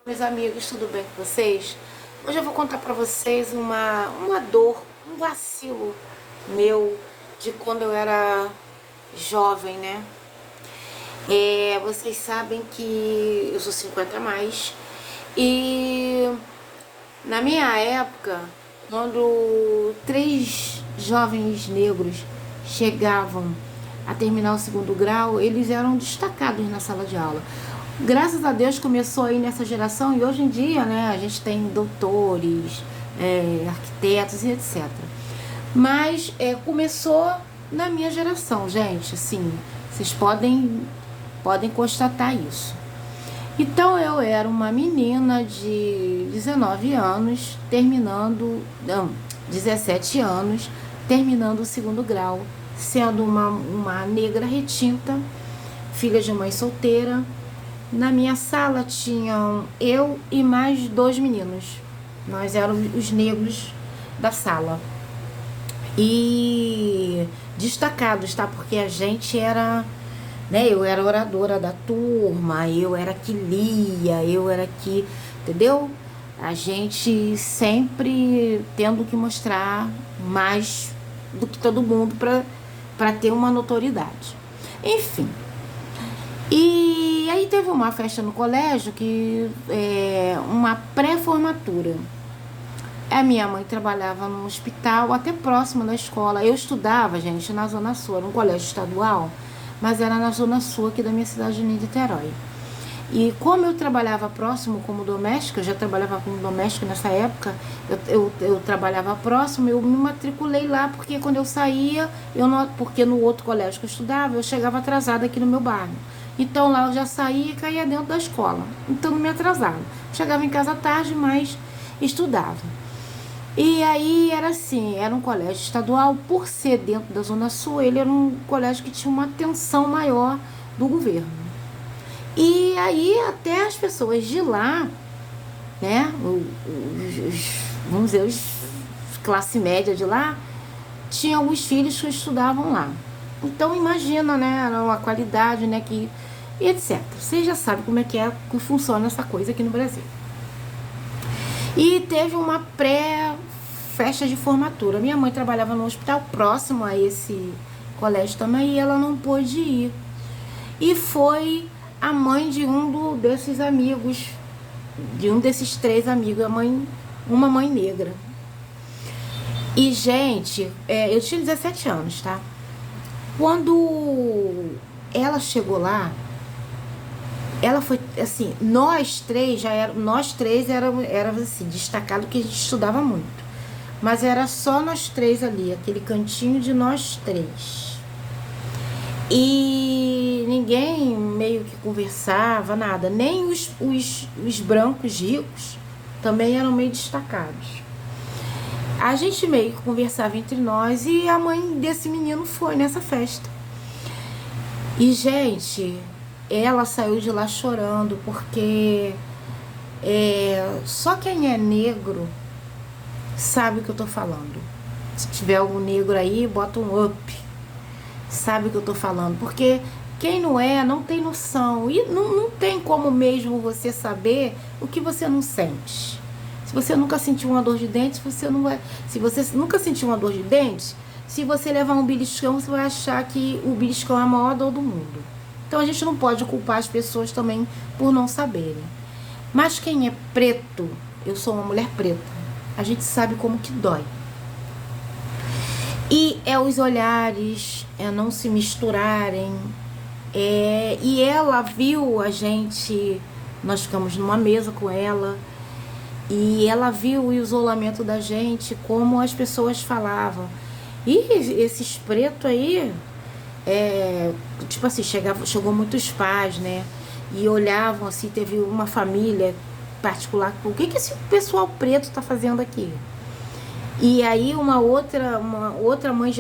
Meus amigos, tudo bem com vocês? Hoje eu vou contar pra vocês uma dor, um vacilo meu de quando eu era jovem, né? Vocês sabem que eu sou 50 a mais e na minha época, quando 3 jovens negros chegavam a terminar o segundo grau, eles eram destacados na sala de aula. Graças a Deus começou aí nessa geração e hoje em dia, né, a gente tem doutores, arquitetos e etc. Mas começou na minha geração, gente, assim, vocês podem constatar isso. Então eu era uma menina de 19 anos, 17 anos, terminando o segundo grau, sendo uma negra retinta, filha de mãe solteira. Na minha sala tinham eu e mais 2 meninos. Nós éramos os negros da sala. E destacados, tá? Porque a gente era, né? Eu era oradora da turma, eu era que lia, eu era que, entendeu? A gente sempre tendo que mostrar mais do que todo mundo para ter uma notoriedade. Enfim. E aí teve uma festa no colégio, uma pré-formatura. A minha mãe trabalhava num hospital até próximo da escola. Eu estudava, gente, na Zona Sul, era um colégio estadual, mas era na Zona Sul aqui da minha cidade de Niterói. E como eu trabalhava próximo como doméstica, eu já trabalhava como doméstica nessa época, eu trabalhava próximo, eu me matriculei lá, porque quando eu saía, porque no outro colégio que eu estudava, eu chegava atrasada aqui no meu bairro. Então lá eu já saía e caía dentro da escola, então não me atrasava. Chegava em casa tarde, mas estudava. E aí era assim, era um colégio estadual, por ser dentro da Zona Sul, ele era um colégio que tinha uma atenção maior do governo. E aí até as pessoas de lá, né, vamos dizer, os classe média de lá, tinham alguns filhos que estudavam lá. Então imagina, né, era uma qualidade, né, e etc. Você já sabe como é que funciona essa coisa aqui no Brasil. E teve uma pré-festa de formatura. Minha mãe trabalhava no hospital próximo a esse colégio também e ela não pôde ir. E foi a mãe de desses amigos, de um desses 3 amigos, uma mãe negra. E, gente, eu tinha 17 anos, tá? Quando ela chegou lá, ela foi, assim, nós três éramos assim, destacado que a gente estudava muito. Mas era só nós 3 ali, aquele cantinho de nós 3. E ninguém meio que conversava, nada. Nem os brancos ricos também eram meio destacados. A gente meio que conversava entre nós e a mãe desse menino foi nessa festa. E, gente, ela saiu de lá chorando porque só quem é negro sabe o que eu tô falando. Se tiver algum negro aí, bota um up. Sabe o que eu tô falando, porque quem não é, não tem noção, e não tem como mesmo você saber o que você não sente. Se você nunca sentiu uma dor de dente, você não vai, se você nunca sentiu uma dor de dente, se você levar um beliscão, você vai achar que o beliscão é a maior dor do mundo. Então a gente não pode culpar as pessoas também por não saberem. Mas quem é preto, eu sou uma mulher preta, a gente sabe como que dói. E os olhares, não se misturarem. E ela viu a gente, nós ficamos numa mesa com ela, e ela viu o isolamento da gente, como as pessoas falavam. E esses pretos aí, tipo assim, chegou muitos pais, né? E olhavam assim, teve uma família particular, o que esse pessoal preto tá fazendo aqui? E aí uma outra mãe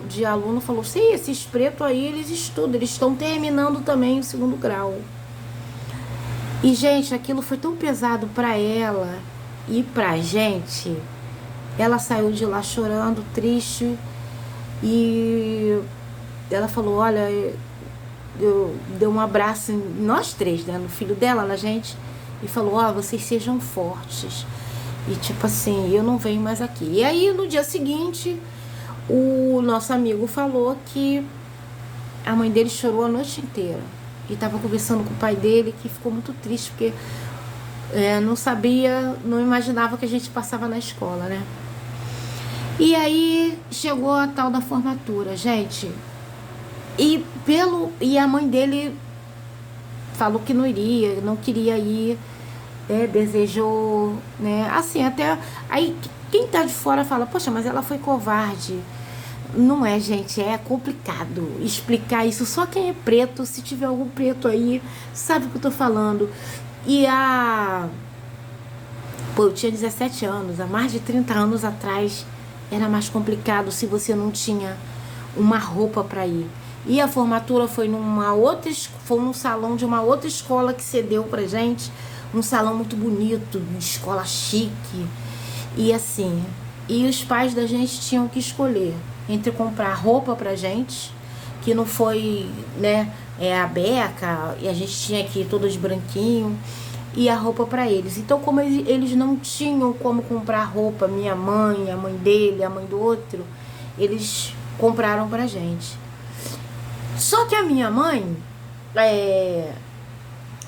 de aluno falou, sim, esses pretos aí, eles estudam, eles estão terminando também o segundo grau. E, gente, aquilo foi tão pesado para ela e pra gente. Ela saiu de lá chorando, triste, e ela falou, olha, deu um abraço em nós 3, né, no filho dela, na gente, e falou, ó, vocês sejam fortes. E tipo assim, eu não venho mais aqui. E aí no dia seguinte, o nosso amigo falou que a mãe dele chorou a noite inteira. E tava conversando com o pai dele, que ficou muito triste, porque não sabia, não imaginava que a gente passava na escola, né? E aí chegou a tal da formatura, gente. E a mãe dele falou que não iria, não queria ir, desejou, né? Assim, até aí quem tá de fora fala, poxa, mas ela foi covarde. Não é, gente, é complicado explicar isso. Só quem é preto, se tiver algum preto aí, sabe o que eu tô falando. Eu tinha 17 anos, há mais de 30 anos atrás era mais complicado se você não tinha uma roupa para ir. E a formatura foi num salão de uma outra escola que cedeu pra gente, um salão muito bonito, de escola chique. E assim, e os pais da gente tinham que escolher entre comprar roupa pra gente, que não foi, né, a beca, e a gente tinha aqui todos branquinho, e a roupa para eles. Então, como eles não tinham como comprar roupa, minha mãe, a mãe dele, a mãe do outro, eles compraram pra gente. Só que a minha mãe,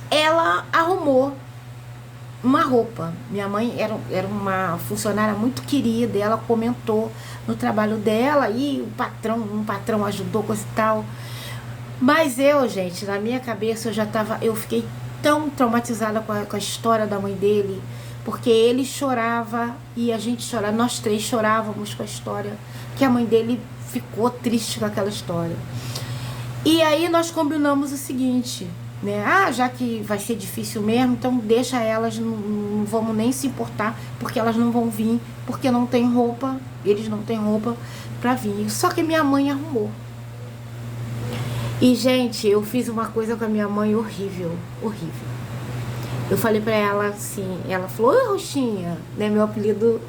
ela arrumou uma roupa. Minha mãe era uma funcionária muito querida, ela comentou no trabalho dela e um patrão ajudou, coisa e tal. Mas gente, na minha cabeça eu fiquei tão traumatizada com a história da mãe dele, porque ele chorava e a gente chorava, nós três chorávamos com a história, que a mãe dele ficou triste com aquela história. E aí nós combinamos o seguinte, né? Já que vai ser difícil mesmo, então deixa elas, não vamos nem se importar, porque elas não vão vir, porque não tem roupa, eles não têm roupa pra vir. Só que minha mãe arrumou. E, gente, eu fiz uma coisa com a minha mãe horrível, horrível. Eu falei pra ela assim, ela falou, oi, Roxinha, né? Meu apelido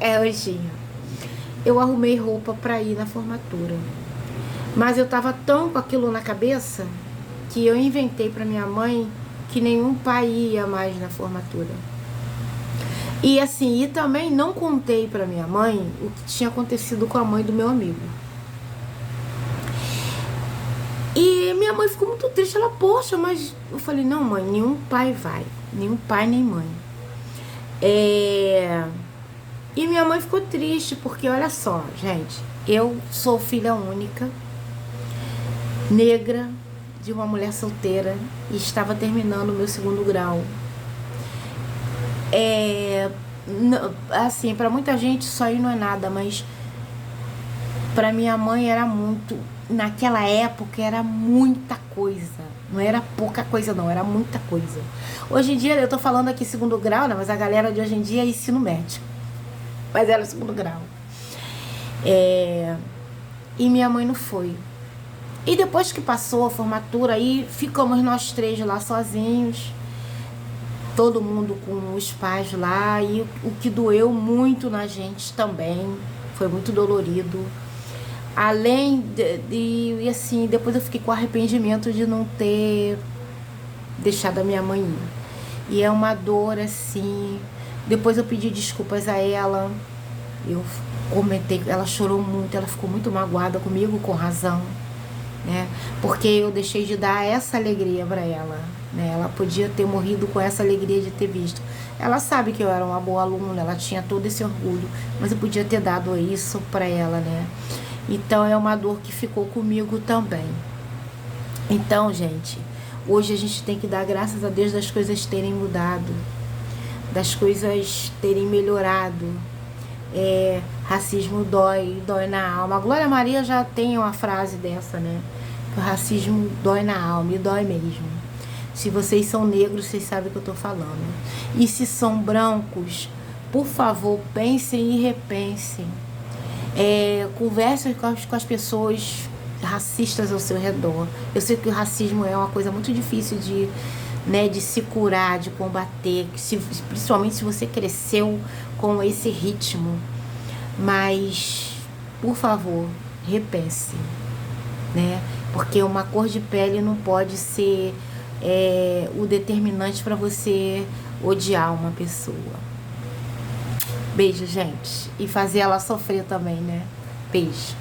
é Roxinha. Eu arrumei roupa pra ir na formatura. Mas eu tava tão com aquilo na cabeça que eu inventei pra minha mãe que nenhum pai ia mais na formatura. E assim, e também não contei pra minha mãe o que tinha acontecido com a mãe do meu amigo. E minha mãe ficou muito triste, ela, poxa, mas... Eu falei, não, mãe, nenhum pai vai, nenhum pai nem mãe. E minha mãe ficou triste, porque olha só, gente, eu sou filha única, negra, de uma mulher solteira, e estava terminando o meu 2º grau. Assim, para muita gente isso aí não é nada, mas para minha mãe era muito... Naquela época era muita coisa. Não era pouca coisa, não, era muita coisa. Hoje em dia, eu tô falando aqui 2º grau, né? Mas a galera de hoje em dia é ensino médio. Mas era 2º grau. E minha mãe não foi. E depois que passou a formatura, aí ficamos nós três lá sozinhos. Todo mundo com os pais lá. E o que doeu muito na gente também. Foi muito dolorido. Além e assim, depois eu fiquei com arrependimento de não ter deixado a minha mãe ir. E é uma dor assim. Depois eu pedi desculpas a ela. Eu comentei, ela chorou muito, ela ficou muito magoada comigo, com razão, né? Porque eu deixei de dar essa alegria pra ela, né? Ela podia ter morrido com essa alegria de ter visto. Ela sabe que eu era uma boa aluna, ela tinha todo esse orgulho, mas eu podia ter dado isso pra ela, né? Então é uma dor que ficou comigo também. Então, gente, hoje a gente tem que dar graças a Deus das coisas terem mudado, das coisas terem melhorado. Racismo dói na alma. A Glória Maria já tem uma frase dessa, né? Que o racismo dói na alma, e dói mesmo. Se vocês são negros, vocês sabem o que eu tô falando. E se são brancos, por favor, pensem e repensem. Conversem com as pessoas racistas ao seu redor. Eu sei que o racismo é uma coisa muito difícil de se curar, de combater, principalmente se você cresceu com esse ritmo. Mas, por favor, repense, né? Porque uma cor de pele não pode ser o determinante para você odiar uma pessoa. Beijo, gente. E fazer ela sofrer também, né? Beijo.